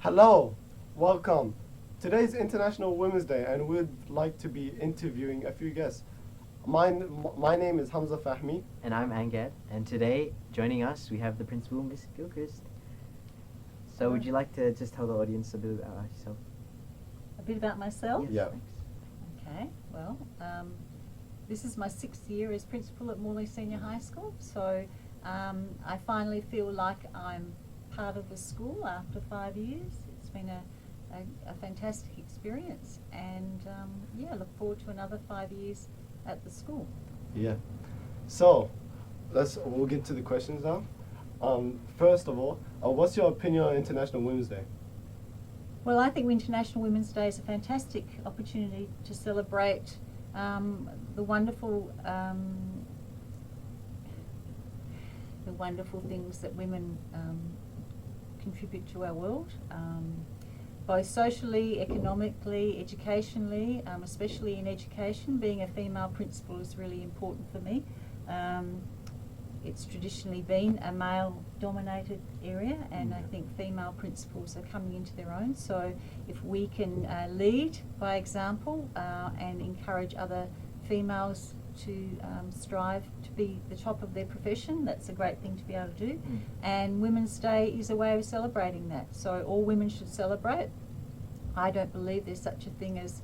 Hello, welcome. Today's International Women's Day and we'd like to be interviewing a few guests. My name is Hamza Fahmi. And I'm Angad, and today, joining us, we have the principal, Miss Gilchrist. So would you like to just tell the audience a bit about yourself? A bit about myself? Yes, Yeah. thanks. Okay, well, this is my 6th year as principal at Morley Senior High School, so I finally feel like I'm part of the school after 5 years. It's been a fantastic experience, and yeah, look forward to another 5 years at the school. Yeah. So, we'll get to the questions now. First of all, what's your opinion on International Women's Day? Well, I think International Women's Day is a fantastic opportunity to celebrate the wonderful things that women contribute to our world, both socially, economically, educationally, especially in education. Being a female principal is really important for me. It's traditionally been a male-dominated area, and I think female principals are coming into their own. So if we can lead by example and encourage other females to strive to be the top of their profession, that's a great thing to be able to do. And Women's Day is a way of celebrating that. So all women should celebrate. I don't believe there's such a thing as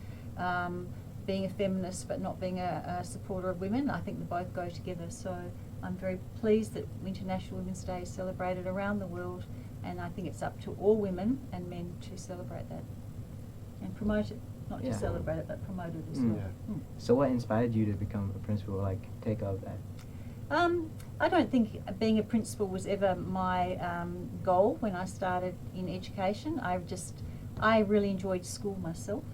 being a feminist but not being a supporter of women. I think they both go together. So I'm very pleased that International Women's Day is celebrated around the world, and I think it's up to all women and men to celebrate that and promote it. Not Yeah. just celebrate it, but promote it as Mm. well. Yeah. So what inspired you to become a principal, take up that? I don't think being a principal was ever my goal when I started in education. I really enjoyed school myself,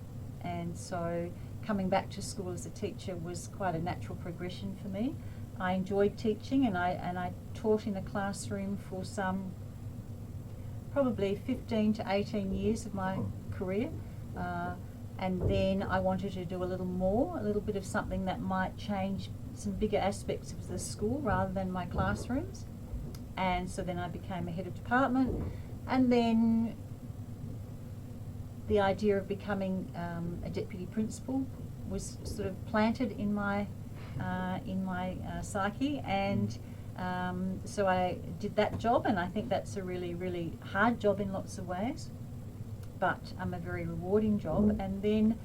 and so coming back to school as a teacher was quite a natural progression for me. I enjoyed teaching, and I taught in a classroom for some probably 15 to 18 years of my career. And then I wanted to do a little bit of something that might change some bigger aspects of the school rather than my classrooms. And so then I became a head of department, and then the idea of becoming a deputy principal was sort of planted in my psyche, and so I did that job, and I think that's a really, really hard job in lots of ways, but a very rewarding job. And then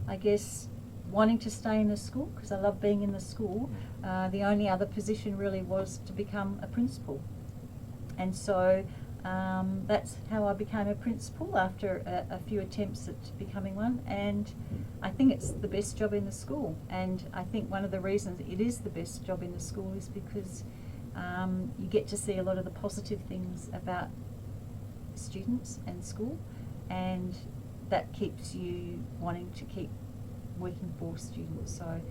I guess wanting to stay in the school, because I love being in the school, the only other position really was to become a principal. And so that's how I became a principal after a few attempts at becoming one, and I think it's the best job in the school. And I think one of the reasons it is the best job in the school is because you get to see a lot of the positive things about students and school, and that keeps you wanting to keep working for students. So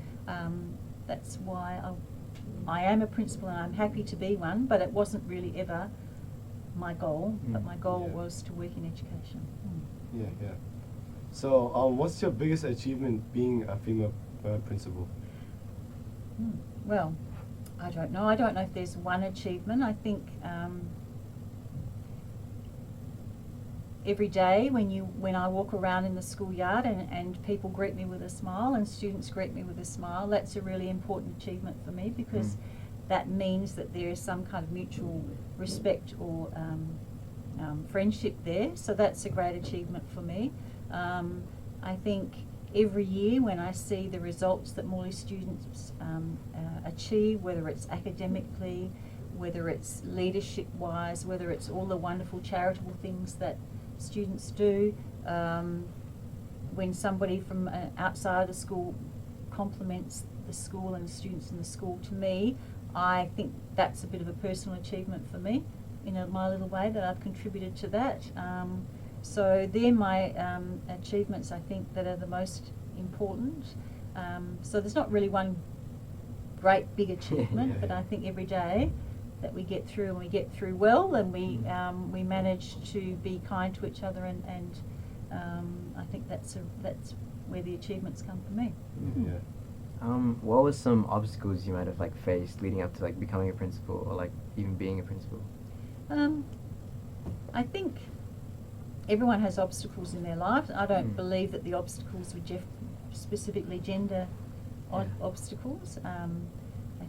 that's why I am a principal, and I'm happy to be one, but it wasn't really ever my goal, but my goal was to work in education. Yeah, yeah. So, what's your biggest achievement being a female principal? Well, I don't know. I don't know if there's one achievement. I think every day when I walk around in the schoolyard and people greet me with a smile and students greet me with a smile, that's a really important achievement for me, because that means that there is some kind of mutual respect or friendship there. So that's a great achievement for me. I think every year when I see the results that Morley students achieve, whether it's academically, whether it's leadership-wise, whether it's all the wonderful charitable things that students do, when somebody from outside the school compliments the school and the students in the school, to me, I think that's a bit of a personal achievement for me in my little way that I've contributed to that. So they're my achievements, I think, that are the most important. So there's not really one great big achievement, but I think every day that we get through, and we get through well, and we manage to be kind to each other, and I think that's where the achievements come for me. Yeah. What was some obstacles you might have faced leading up to becoming a principal, or even being a principal? I think everyone has obstacles in their lives. I don't believe that the obstacles were specifically gender obstacles. I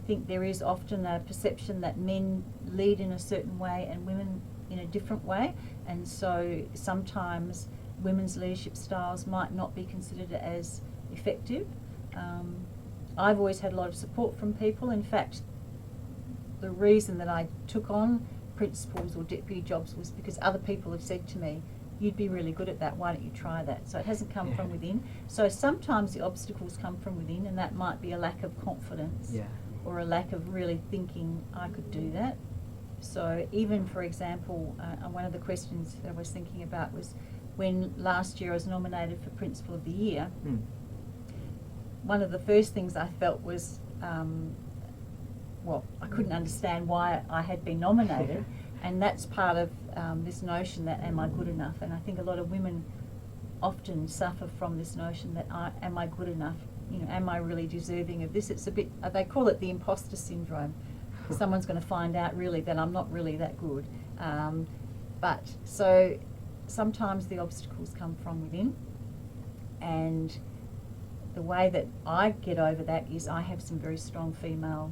think there is often a perception that men lead in a certain way and women in a different way, and so sometimes women's leadership styles might not be considered as effective. I've always had a lot of support from people. In fact, the reason that I took on principals or deputy jobs was because other people have said to me, you'd be really good at that, why don't you try that? So it hasn't come from within. So sometimes the obstacles come from within, and that might be a lack of confidence or a lack of really thinking I could do that. So even, for example, one of the questions that I was thinking about was when last year I was nominated for Principal of the Year, one of the first things I felt was, I couldn't understand why I had been nominated. And that's part of this notion that am I good enough? And I think a lot of women often suffer from this notion that am I good enough? You know, am I really deserving of this? It's a bit, they call it the imposter syndrome. Someone's going to find out really that I'm not really that good. But so sometimes the obstacles come from within, and the way that I get over that is I have some very strong female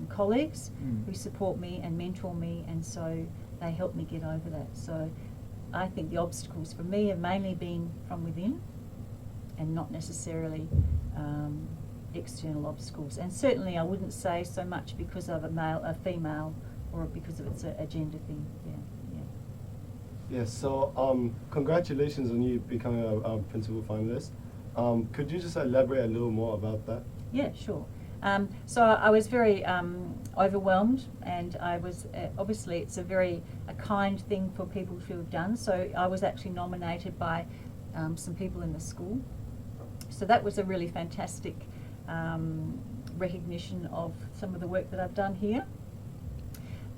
colleagues who support me and mentor me, and so they help me get over that. So I think the obstacles for me have mainly been from within and not necessarily external obstacles. And certainly I wouldn't say so much because of a female, or because of it's a gender thing. Yes, so congratulations on you becoming a principal finalist. Could you just elaborate a little more about that? Yeah, sure. So I was very overwhelmed, and I was obviously it's a kind thing for people to have done. So I was actually nominated by some people in the school. So that was a really fantastic recognition of some of the work that I've done here.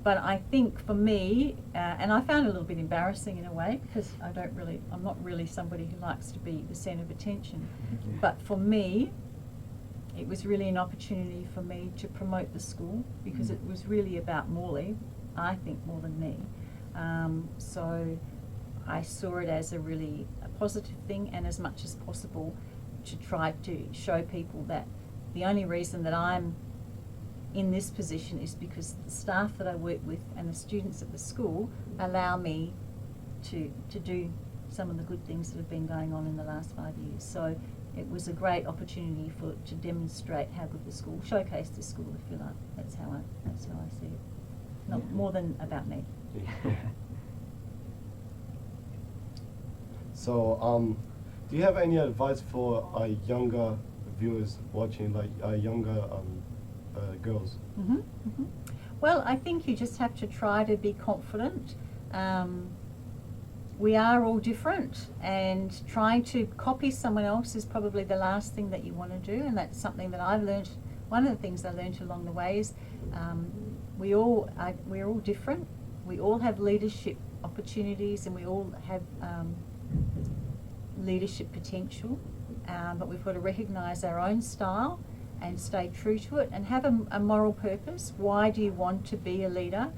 But I think for me, and I found it a little bit embarrassing in a way, because I'm not really somebody who likes to be the centre of attention. But for me, it was really an opportunity for me to promote the school, because it was really about Morley, I think, more than me. So I saw it as a really positive thing, and as much as possible to try to show people that the only reason that I'm in this position is because the staff that I work with and the students at the school allow me to do some of the good things that have been going on in the last 5 years. So it was a great opportunity to demonstrate how good the school, showcase the school, if you like. That's how I see it. Not more than about me. So, do you have any advice for younger viewers watching, like younger girls? Well, I think you just have to try to be confident. We are all different, and trying to copy someone else is probably the last thing that you want to do, and that's something that I've learned. One of the things I learned along the way is we're all different. We all have leadership opportunities, and we all have leadership potential, but we've got to recognise our own style and stay true to it, and have a moral purpose. Why do you want to be a leader?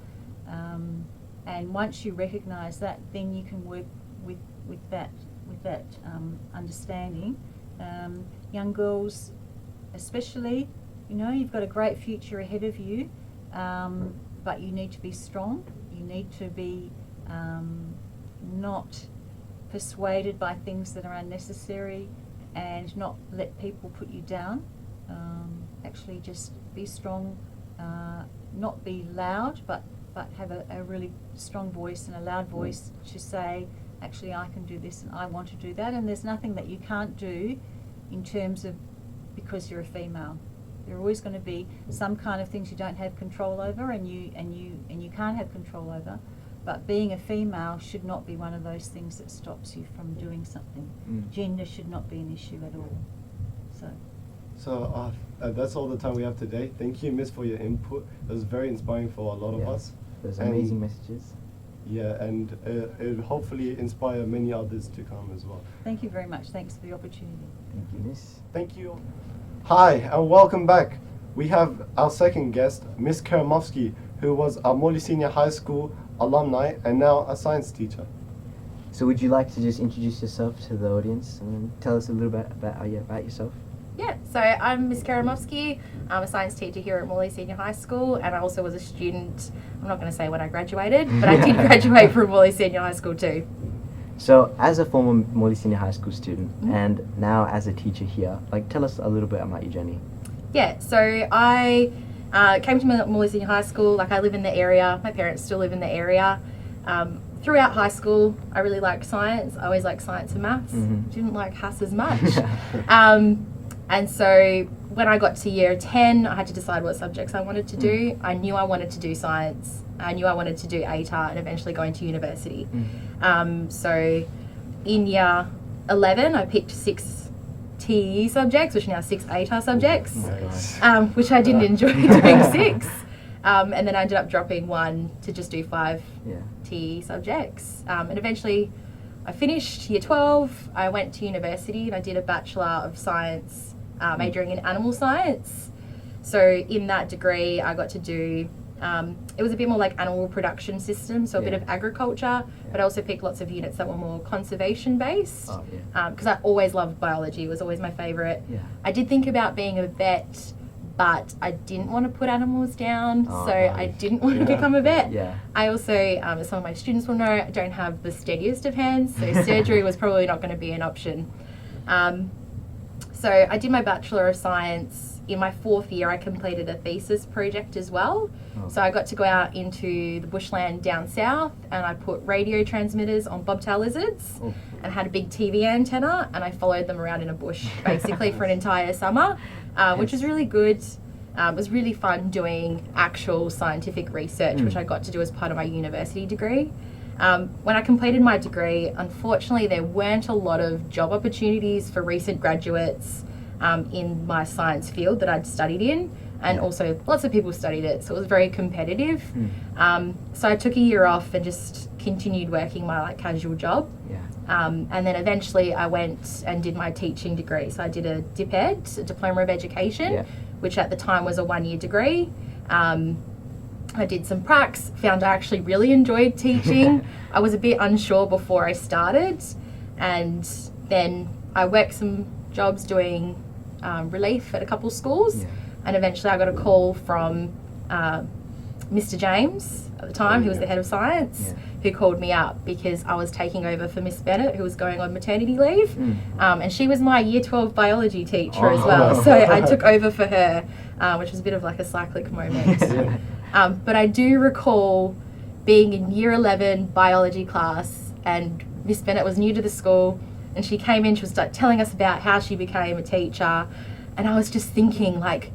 And once you recognise that, then you can work with that understanding. Young girls, especially, you've got a great future ahead of you, but you need to be strong. You need to be not persuaded by things that are unnecessary, and not let people put you down. Actually just be strong, not be loud, but have a really strong voice and a loud voice to say, actually I can do this and I want to do that, and there's nothing that you can't do in terms of because you're a female. There are always going to be some kind of things you don't have control over, and you can't have control over. But being a female should not be one of those things that stops you from doing something. Gender should not be an issue at all. So that's all the time we have today. Thank you, Miss, for your input. It was very inspiring for a lot of us. Those amazing messages. Yeah, and it will hopefully inspire many others to come as well. Thank you very much. Thanks for the opportunity. Thank you, Miss. Thank you. Hi, and welcome back. We have our second guest, Miss Kerimofski, who was a Morley Senior High School alumni and now a science teacher. So would you like to just introduce yourself to the audience and tell us a little bit about yourself? Yeah, so I'm Miss Kerimofski. I'm a science teacher here at Morley Senior High School, and I also was a student. I'm not going to say when I graduated, but I did graduate from Morley Senior High School too. So as a former Morley Senior High School student and now as a teacher here, like tell us a little bit about your journey. Yeah, so I came to Morley Senior High School. Like, I live in the area. My parents still live in the area. Throughout high school, I really liked science. I always liked science and maths. Didn't like HAS as much. And so when I got to year 10, I had to decide what subjects I wanted to do. I knew I wanted to do science. I knew I wanted to do ATAR and eventually go into university. So in year 11, I picked 6 TE subjects, which are now 6 ATAR subjects, which I didn't enjoy doing 6. And then I ended up dropping 1 to just do 5 TE subjects. And eventually I finished year 12, I went to university and I did a Bachelor of Science majoring in animal science. So in that degree I got to do, it was a bit more like animal production systems, so a bit of agriculture, but I also picked lots of units that were more conservation based, because I always loved biology. It was always my favourite. I did think about being a vet, but I didn't want to put animals down, I didn't want to become a vet. I also, as some of my students will know, I don't have the steadiest of hands, so surgery was probably not going to be an option. So I did my Bachelor of Science. In my 4th year, I completed a thesis project as well. So I got to go out into the bushland down south, and I put radio transmitters on bobtail lizards and had a big TV antenna, and I followed them around in a bush basically for an entire summer, which was really good. It was really fun doing actual scientific research, which I got to do as part of my university degree. When I completed my degree, unfortunately there weren't a lot of job opportunities for recent graduates in my science field that I'd studied in, and also lots of people studied it, so it was very competitive. So I took a year off and just continued working my casual job. And then eventually I went and did my teaching degree. So I did a DipEd, a Diploma of Education, which at the time was a 1-year degree. I did some pracs, found I actually really enjoyed teaching. I was a bit unsure before I started, and then I worked some jobs doing relief at a couple schools, and eventually I got a call from Mr. James at the time, who was the head of science, who called me up because I was taking over for Miss Bennett, who was going on maternity leave, and she was my year 12 biology teacher as well, so I took over for her, which was a bit of like a cyclic moment. But I do recall being in year 11 biology class, and Miss Bennett was new to the school, and she came in, she was telling us about how she became a teacher, and I was just thinking, like,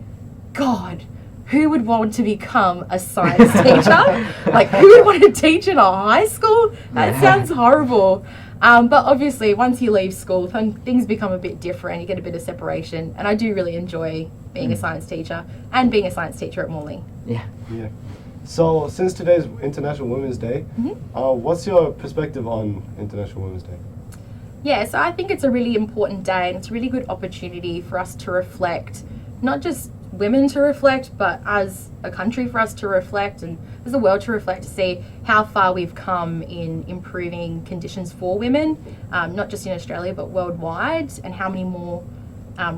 God, who would want to become a science teacher? Like, who would want to teach in a high school? That sounds horrible. But obviously, once you leave school, things become a bit different. You get a bit of separation, and I do really enjoy being a science teacher and being a science teacher at Morley. So, since today's International Women's Day, what's your perspective on International Women's Day? Yeah, so I think it's a really important day, and it's a really good opportunity for us to reflect, not just women to reflect, but as a country for us to reflect, and as a world to reflect, to see how far we've come in improving conditions for women, not just in Australia but worldwide, and how many more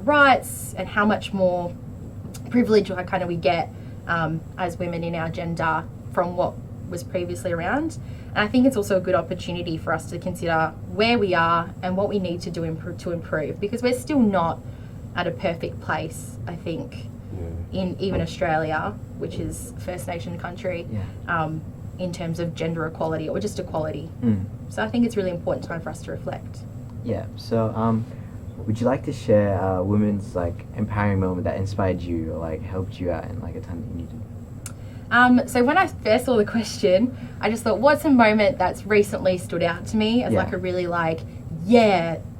rights and how much more privilege we get as women in our gender from what was previously around. And I think it's also a good opportunity for us to consider where we are and what we need to do to improve, because we're still not at a perfect place, I think, in even Australia, which is First Nation country, in terms of gender equality or just equality. So I think it's really important time for us to reflect. So would you like to share a women's empowering moment that inspired you or helped you out in a time that you needed? So when I first saw the question, I just thought, what's a moment that's recently stood out to me as a really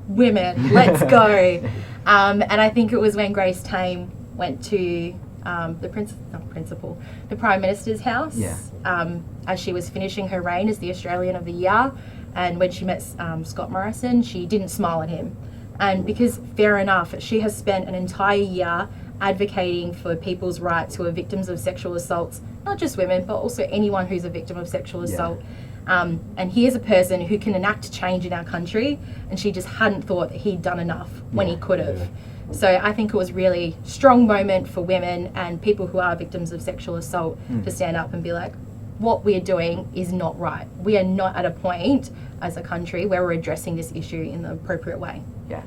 women, let's go. And I think it was when Grace Tame went to the Prime Minister's house as she was finishing her reign as the Australian of the Year. And when she met Scott Morrison, she didn't smile at him. And because, fair enough, she has spent an entire year advocating for people's rights who are victims of sexual assaults, not just women, but also anyone who's a victim of sexual assault. And here's a person who can enact change in our country, and she just hadn't thought that he'd done enough when he could have. So I think it was really strong moment for women and people who are victims of sexual assault to stand up and be like, what we're doing is not right. We are not at a point as a country where we're addressing this issue in the appropriate way. Yeah.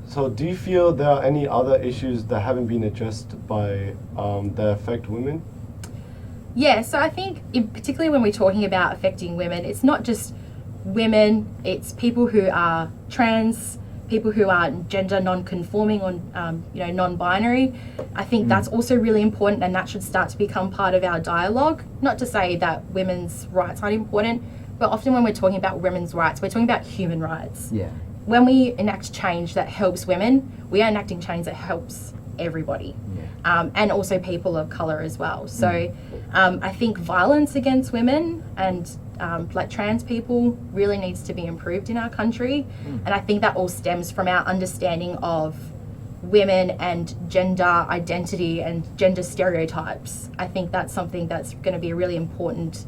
So do you feel there are any other issues that haven't been addressed by that affect women? Yeah, so I think particularly when we're talking about affecting women, it's not just women, it's people who are trans, people who are gender non-conforming or non-binary. I think that's also really important, and that should start to become part of our dialogue. Not to say that women's rights aren't important, but often when we're talking about women's rights, we're talking about human rights. Yeah. When we enact change that helps women, we are enacting change that helps everybody. Yeah. And also people of colour as well. So I think violence against women and like trans people really needs to be improved in our country. And I think that all stems from our understanding of women and gender identity and gender stereotypes. I think that's something that's going to be a really important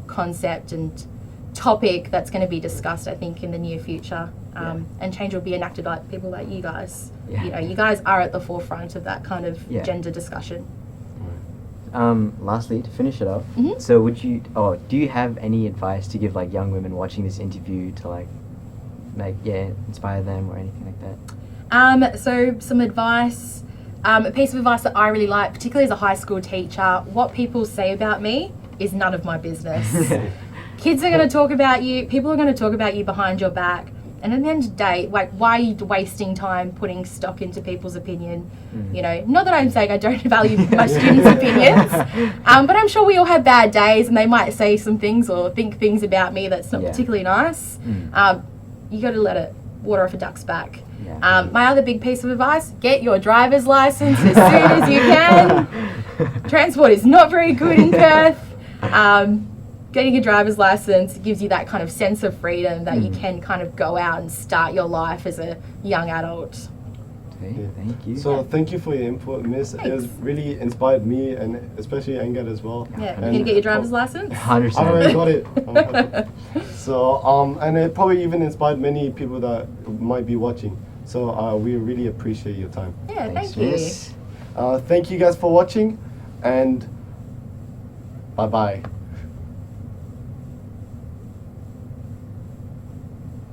concept and topic that's going to be discussed, I think, in the near future. And change will be enacted by people like you guys. Yeah. You guys are at the forefront of that kind of Yeah. gender discussion. Lastly, to finish it off, so do you have any advice to give like young women watching this interview to like inspire them or anything like that? So some advice, a piece of advice that I really like, particularly as a high school teacher, what people say about me is none of my business. Kids are going to talk about you, people are going to talk about you behind your back. And at the end of the day, like, why are you wasting time putting stock into people's opinion? Not that I'm saying I don't value my students' opinions, but I'm sure we all have bad days and they might say some things or think things about me that's not particularly nice. You got to let it water off a duck's back. Yeah. My other big piece of advice, get your driver's license as soon as you can. Transport is not very good in Perth. Getting a driver's license gives you that kind of sense of freedom that you can kind of go out and start your life as a young adult. Okay, thank you. So thank you for your input, Miss. It has really inspired me and especially Engad as well. Yeah, you gonna get your driver's license? 100%. I already got it. So and it probably even inspired many people that might be watching. So we really appreciate your time. Yeah, Thanks, thank you. miss. Thank you guys for watching, and bye bye.